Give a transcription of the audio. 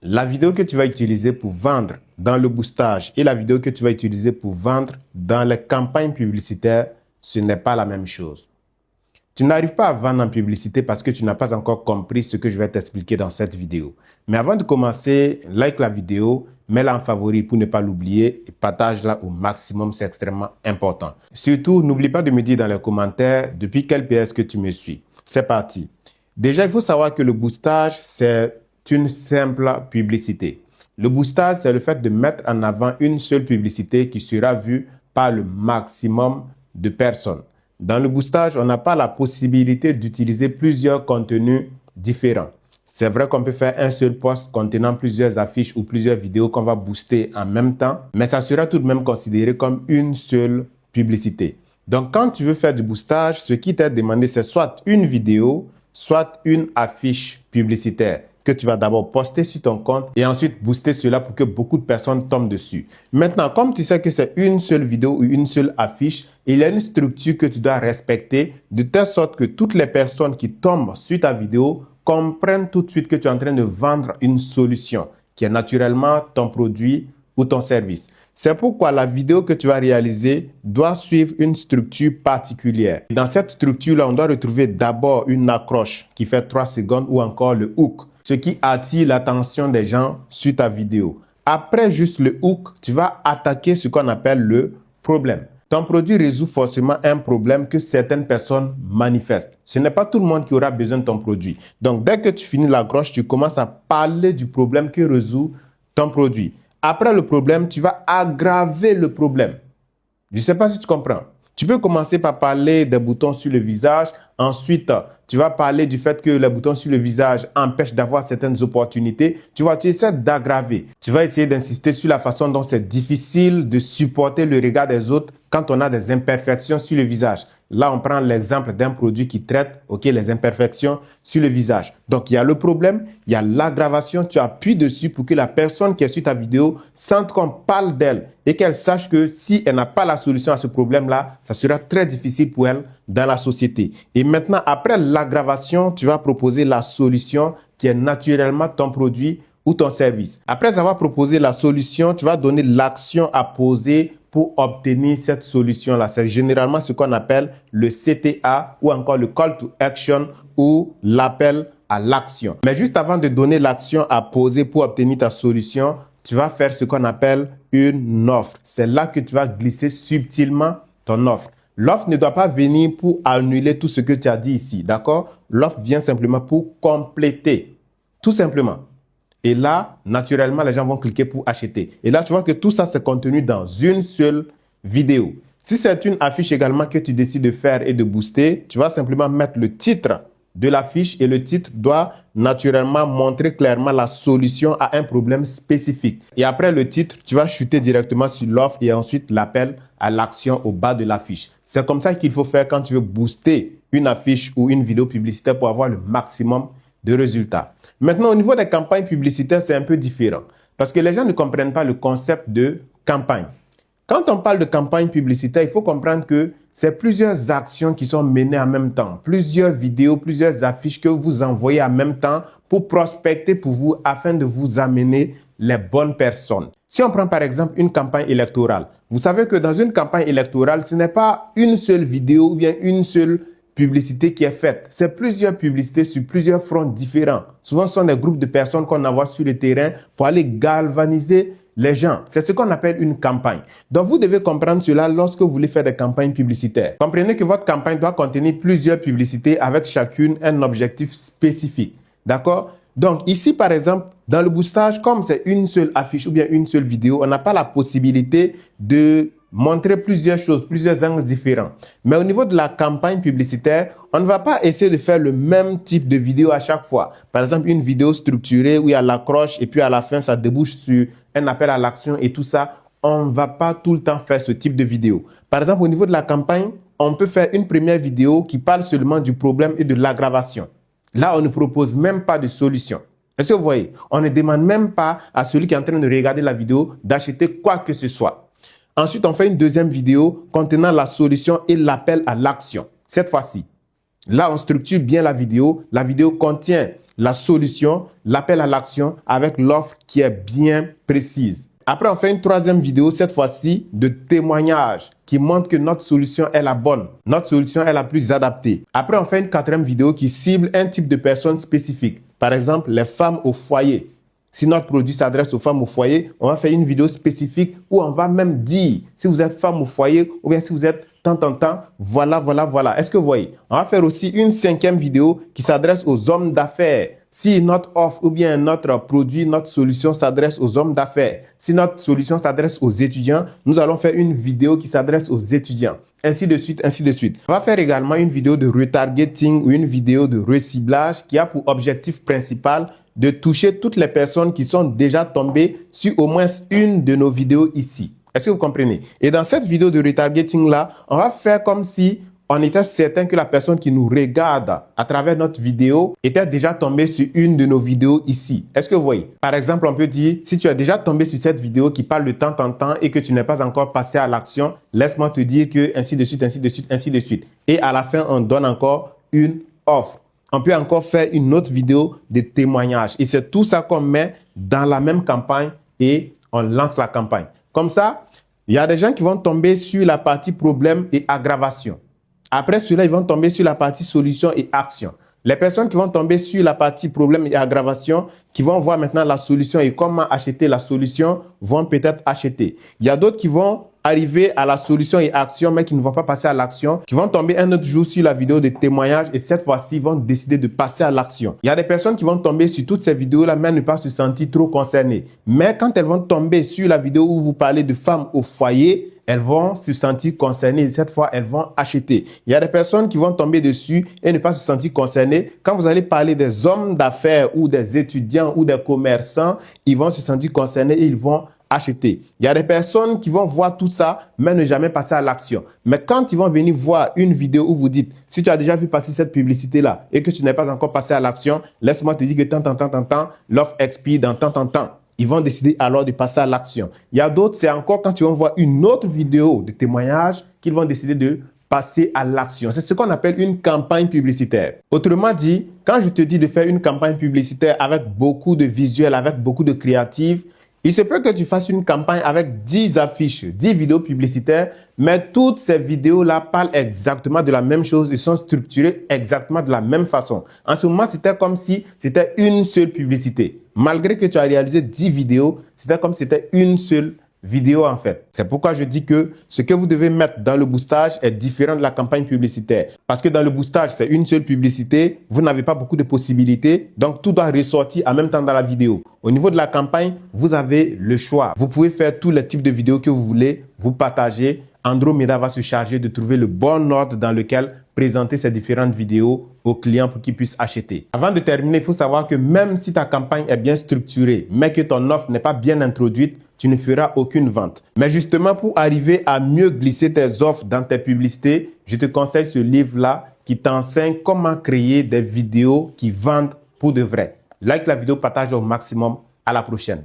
La vidéo que tu vas utiliser pour vendre dans le boostage et la vidéo que tu vas utiliser pour vendre dans les campagnes publicitaires, ce n'est pas la même chose. Tu n'arrives pas à vendre en publicité parce que tu n'as pas encore compris ce que je vais t'expliquer dans cette vidéo. Mais avant de commencer, like la vidéo, mets-la en favori pour ne pas l'oublier et partage-la au maximum, c'est extrêmement important. Surtout, n'oublie pas de me dire dans les commentaires depuis quel pays est-ce que tu me suis. C'est parti. Déjà, il faut savoir que le boostage, c'est une simple publicité. Le boostage, c'est le fait de mettre en avant une seule publicité qui sera vue par le maximum de personnes. Dans le boostage, on n'a pas la possibilité d'utiliser plusieurs contenus différents. C'est vrai qu'on peut faire un seul post contenant plusieurs affiches ou plusieurs vidéos qu'on va booster en même temps, mais ça sera tout de même considéré comme une seule publicité. Donc, quand tu veux faire du boostage, ce qui t'est demandé, c'est soit une vidéo, soit une affiche publicitaire que tu vas d'abord poster sur ton compte et ensuite booster cela pour que beaucoup de personnes tombent dessus. Maintenant, comme tu sais que c'est une seule vidéo ou une seule affiche, il y a une structure que tu dois respecter de telle sorte que toutes les personnes qui tombent sur ta vidéo comprennent tout de suite que tu es en train de vendre une solution qui est naturellement ton produit ou ton service. C'est pourquoi la vidéo que tu vas réaliser doit suivre une structure particulière. Dans cette structure-là, on doit retrouver d'abord une accroche qui fait 3 secondes ou encore le hook, ce qui attire l'attention des gens sur ta vidéo. Après juste le hook, tu vas attaquer ce qu'on appelle le problème. Ton produit résout forcément un problème que certaines personnes manifestent. Ce n'est pas tout le monde qui aura besoin de ton produit. Donc, dès que tu finis l'accroche, tu commences à parler du problème que résout ton produit. Après le problème, tu vas aggraver le problème. Je ne sais pas si tu comprends. Tu peux commencer par parler des boutons sur le visage. Ensuite, tu vas parler du fait que les boutons sur le visage empêchent d'avoir certaines opportunités. Tu essaies d'aggraver. Tu vas essayer d'insister sur la façon dont c'est difficile de supporter le regard des autres quand on a des imperfections sur le visage. Là, on prend l'exemple d'un produit qui traite les imperfections sur le visage. Donc, il y a le problème, il y a l'aggravation. Tu appuies dessus pour que la personne qui est sur ta vidéo sente qu'on parle d'elle et qu'elle sache que si elle n'a pas la solution à ce problème-là, ça sera très difficile pour elle dans la société. Et maintenant, après l'aggravation, tu vas proposer la solution qui est naturellement ton produit ou ton service. Après avoir proposé la solution, tu vas donner l'action à poser pour obtenir cette solution-là. C'est généralement ce qu'on appelle le CTA ou encore le Call to Action ou l'appel à l'action. Mais juste avant de donner l'action à poser pour obtenir ta solution, tu vas faire ce qu'on appelle une offre. C'est là que tu vas glisser subtilement ton offre. L'offre ne doit pas venir pour annuler tout ce que tu as dit ici, d'accord? L'offre vient simplement pour compléter, tout simplement. Et là, naturellement, les gens vont cliquer pour acheter. Et là, tu vois que tout ça, c'est contenu dans une seule vidéo. Si c'est une affiche également que tu décides de faire et de booster, tu vas simplement mettre le titre de l'affiche et le titre doit naturellement montrer clairement la solution à un problème spécifique. Et après le titre, tu vas chuter directement sur l'offre et ensuite l'appel à l'action au bas de l'affiche. C'est comme ça qu'il faut faire quand tu veux booster une affiche ou une vidéo publicitaire pour avoir le maximum de résultats. Maintenant, au niveau des campagnes publicitaires, c'est un peu différent parce que les gens ne comprennent pas le concept de campagne. Quand on parle de campagne publicitaire, il faut comprendre que c'est plusieurs actions qui sont menées en même temps, plusieurs vidéos, plusieurs affiches que vous envoyez en même temps pour prospecter pour vous afin de vous amener les bonnes personnes. Si on prend par exemple une campagne électorale, vous savez que dans une campagne électorale, ce n'est pas une seule vidéo ou bien une seule publicité qui est faite. C'est plusieurs publicités sur plusieurs fronts différents. Souvent, ce sont des groupes de personnes qu'on envoie sur le terrain pour aller galvaniser les gens. C'est ce qu'on appelle une campagne. Donc, vous devez comprendre cela lorsque vous voulez faire des campagnes publicitaires. Comprenez que votre campagne doit contenir plusieurs publicités avec chacune un objectif spécifique. D'accord? Donc, ici, par exemple, dans le boostage, comme c'est une seule affiche ou bien une seule vidéo, on n'a pas la possibilité de montrer plusieurs choses, plusieurs angles différents. Mais au niveau de la campagne publicitaire, on ne va pas essayer de faire le même type de vidéo à chaque fois. Par exemple, une vidéo structurée où il y a l'accroche et puis à la fin, ça débouche sur un appel à l'action et tout ça. On ne va pas tout le temps faire ce type de vidéo. Par exemple, au niveau de la campagne, on peut faire une première vidéo qui parle seulement du problème et de l'aggravation. Là, on ne propose même pas de solution. Est-ce que vous voyez? On ne demande même pas à celui qui est en train de regarder la vidéo d'acheter quoi que ce soit. Ensuite, on fait une deuxième vidéo contenant la solution et l'appel à l'action. Cette fois-ci, là, on structure bien la vidéo. La vidéo contient la solution, l'appel à l'action avec l'offre qui est bien précise. Après, on fait une troisième vidéo, cette fois-ci, de témoignage qui montre que notre solution est la bonne. Notre solution est la plus adaptée. Après, on fait une quatrième vidéo qui cible un type de personne spécifique. Par exemple, les femmes au foyer. Si notre produit s'adresse aux femmes au foyer, on va faire une vidéo spécifique où on va même dire si vous êtes femme au foyer ou bien si vous êtes tant, voilà. Est-ce que vous voyez? On va faire aussi une cinquième vidéo qui s'adresse aux hommes d'affaires. Si notre offre ou bien notre produit, notre solution s'adresse aux hommes d'affaires, si notre solution s'adresse aux étudiants, nous allons faire une vidéo qui s'adresse aux étudiants. Ainsi de suite, ainsi de suite. On va faire également une vidéo de retargeting ou une vidéo de reciblage qui a pour objectif principal de toucher toutes les personnes qui sont déjà tombées sur au moins une de nos vidéos ici. Est-ce que vous comprenez? Et dans cette vidéo de retargeting là, on va faire comme si on était certain que la personne qui nous regarde à travers notre vidéo était déjà tombée sur une de nos vidéos ici. Est-ce que vous voyez? Par exemple, on peut dire, si tu es déjà tombé sur cette vidéo qui parle de temps en temps et que tu n'es pas encore passé à l'action, laisse-moi te dire que ainsi de suite, ainsi de suite, ainsi de suite. Et à la fin, on donne encore une offre. On peut encore faire une autre vidéo de témoignage. Et c'est tout ça qu'on met dans la même campagne et on lance la campagne. Comme ça, il y a des gens qui vont tomber sur la partie problème et aggravation. Après cela, ils vont tomber sur la partie solution et action. Les personnes qui vont tomber sur la partie problème et aggravation, qui vont voir maintenant la solution et comment acheter la solution, vont peut-être acheter. Il y a d'autres qui vont arriver à la solution et action, mais qui ne vont pas passer à l'action, qui vont tomber un autre jour sur la vidéo de témoignage et cette fois-ci, vont décider de passer à l'action. Il y a des personnes qui vont tomber sur toutes ces vidéos-là, mais ne pas se sentir trop concernées. Mais quand elles vont tomber sur la vidéo où vous parlez de femmes au foyer, elles vont se sentir concernées et cette fois, elles vont acheter. Il y a des personnes qui vont tomber dessus et ne pas se sentir concernées. Quand vous allez parler des hommes d'affaires ou des étudiants ou des commerçants, ils vont se sentir concernés et ils vont acheter. Il y a des personnes qui vont voir tout ça, mais ne jamais passer à l'action. Mais quand ils vont venir voir une vidéo où vous dites, si tu as déjà vu passer cette publicité-là et que tu n'es pas encore passé à l'action, laisse-moi te dire que tant, l'offre expire dans tant. Ils vont décider alors de passer à l'action. Il y a d'autres, c'est encore quand ils vont voir une autre vidéo de témoignage qu'ils vont décider de passer à l'action. C'est ce qu'on appelle une campagne publicitaire. Autrement dit, quand je te dis de faire une campagne publicitaire avec beaucoup de visuels, avec beaucoup de créatifs, il se peut que tu fasses une campagne avec 10 affiches, 10 vidéos publicitaires, mais toutes ces vidéos-là parlent exactement de la même chose et sont structurées exactement de la même façon. En ce moment, c'était comme si c'était une seule publicité. Malgré que tu as réalisé 10 vidéos, c'était comme si c'était une seule vidéo en fait. C'est pourquoi je dis que ce que vous devez mettre dans le boostage est différent de la campagne publicitaire. Parce que dans le boostage, c'est une seule publicité, vous n'avez pas beaucoup de possibilités, donc tout doit ressortir en même temps dans la vidéo. Au niveau de la campagne, vous avez le choix. Vous pouvez faire tous les types de vidéos que vous voulez, vous partager. Andromeda va se charger de trouver le bon ordre dans lequel présenter ces différentes vidéos aux clients pour qu'ils puissent acheter. Avant de terminer, il faut savoir que même si ta campagne est bien structurée, mais que ton offre n'est pas bien introduite, tu ne feras aucune vente. Mais justement, pour arriver à mieux glisser tes offres dans tes publicités, je te conseille ce livre-là qui t'enseigne comment créer des vidéos qui vendent pour de vrai. Like la vidéo, partage au maximum. À la prochaine.